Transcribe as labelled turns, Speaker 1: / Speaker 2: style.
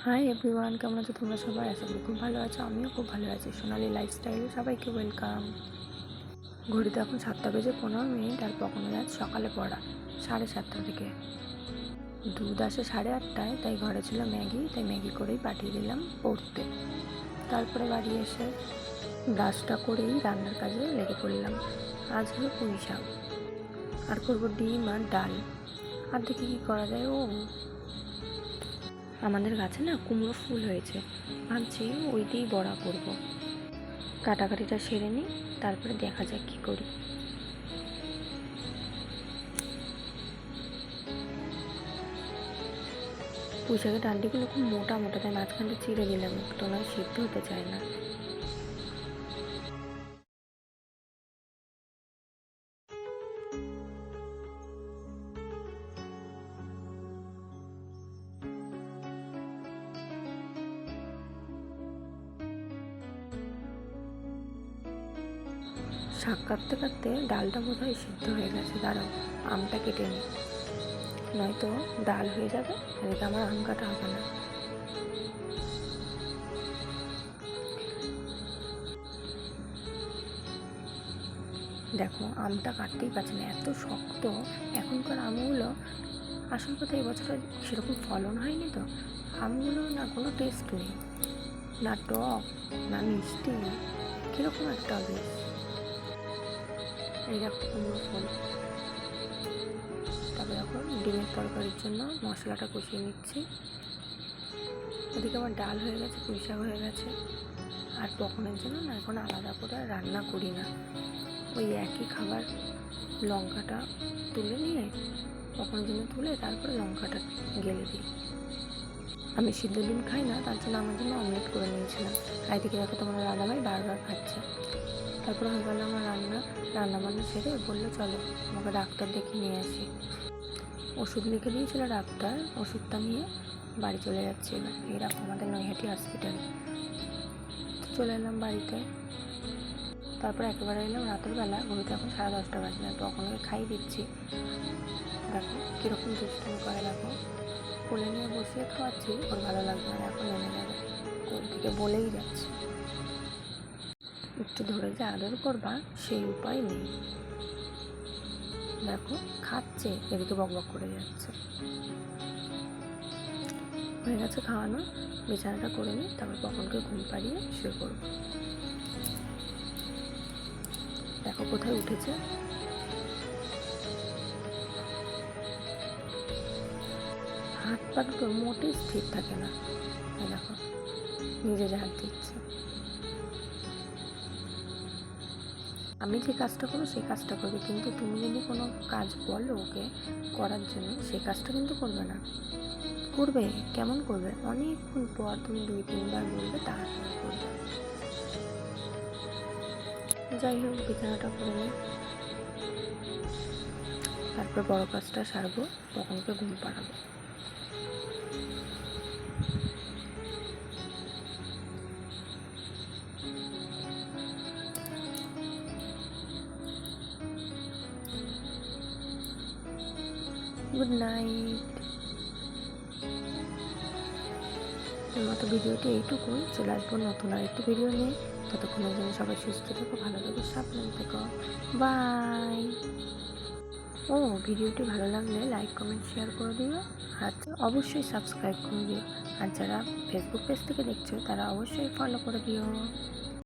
Speaker 1: Hi everyone, কেমন আছো তোমরা সবাই? আশা করি খুব ভালো আছো। আমিও খুব ভালো আছি। সোনালি লাইফস্টাইলে সবাইকে ওয়েলকাম। ঘড়িতে এখন 7:15 আর কখনো আজ সকালে পড়া 7:30 থেকে। দুধ আসে 8:30টায়, তাই ঘরে ছিল ম্যাগি, তাই ম্যাগি করেই পাঠিয়ে দিলাম পড়তে। তারপরে বাড়ি এসে ব্রাশটা করেই রান্নার কাজে লেগে পড়লাম। আজ হলো পুঁই শাক, আর করবো ডিম আর ডাল। আর দেখি কী করা যায়। আমাদের গাছে না কুমড়ো ফুল হয়েছে, ভাবছি ওই দিয়েই বড়া করব। কাটাকাটিটা সেরে নিই, তারপরে দেখা যাক কী করি। পুঁই শাকের ডান্ডিগুলো খুব মোটা মোটা, তাই মাঝখানটা চিড়ে দিলাম, একটু না সিদ্ধ হতে চায় না। শাক কাটতে কাটতে ডালটা বোধহয় সিদ্ধ হয়ে গেছে। দাঁড়াও, আমটা কেটে নিই, নয়তো ডাল হয়ে যাবে, এদিকে আমার আম কাটা হবে না। দেখো, আমটা কাটতেই পারছি না, এত শক্ত। এখনকার আমগুলো, আসল কথা এবছরে সেরকম ফলন হয়নি তো, আমগুলো না কোনো টেস্ট নেই, না টক না মিষ্টি, কীরকম একটা বেশ। এই দেখো কুমড়ো ফুল। তারপরে এখন ডিমের তরকারির জন্য মশলাটা কষিয়ে নিচ্ছি। ওদিকে আমার ডাল হয়ে গেছে, পুঁই শাক হয়ে গেছে। আর পকনের জন্য না এখন আলাদা করে আর রান্না করি না, ওই একই খাবার। লঙ্কাটা তুলে নিয়ে পকনের জন্য তুলে তারপরে লঙ্কাটা গেলে দিই। আমি সিদ্ধ ডিম খাই না, তার জন্য আমার জন্য অমলেট করে নিয়েছিলাম। আর এদিকে দেখো তোমার দাদাভাই বারবার খাচ্ছে। তারপরে হয়ে গেল আমার রান্নাবান্না সেরে বললো চলো আমাকে ডাক্তার দেখিয়ে নিয়ে আসি। ওষুধ লিখে দিয়েছিল ডাক্তার, ওষুধটা নিয়ে বাড়ি চলে যাচ্ছিল। এইরকম আমাদের নৈহাটি হসপিটাল। চলে এলাম বাড়িতে। তারপরে একেবারে এলাম রাতের বেলা, ঘড়িতে এখন 10:30 বাজে। তখন ওকে খাইয়ে দিচ্ছি। দেখো কীরকম দুষ্টুমি করে, দেখো কোলে নিয়ে বসিয়ে খাওয়াচ্ছি, ওর ভালো লাগবে না, এখন নেমে যাবে, কোল থেকে বলেই যাচ্ছে। একটু ধরে যে আদর করবা সেই উপায় নেই। দেখো খাচ্ছে, এদিকে বকবক করে যাচ্ছে। হয়ে গেছে খাওয়ানো, বিছানাটা করে নিই, তারপর কখনকে ঘুম পাড়িয়ে শুয়ে পড়ব। দেখো কোথায় উঠেছে। হাত পা দুটো মোটেই স্থির থাকে না। দেখো নিজে হাত দিচ্ছে। আমি যে কাজটা করবো সেই কাজটা করবে, কিন্তু তুমি যদি কোনো কাজ বলো ওকে করার জন্য, সেই কাজটা কিন্তু করবে না। করবে কেমন করবে, অনেকক্ষণ পর তুমি 2-3বার বলবে, তারপরে করবে। যাই হোক, বিছানাটা করে নিই, তারপর বড় কাজটা সারবো, তখনকে ঘুম পাড়াবো। Good night. এর মতো ভিডিওটি এইটুকুই। চলে আসবো নতুন আরেকটি ভিডিও নিয়ে। ততক্ষণের জন্য সবাই সুস্থ থেকো, ভালো থেকো, সাবধানে থেকো। বাই। ভিডিওটি ভালো লাগলে লাইক কমেন্ট শেয়ার করে দিও, আর অবশ্যই সাবস্ক্রাইব করে দিও। আর যারা ফেসবুক পেজ থেকে দেখছো তারা অবশ্যই ফলো করে দিও।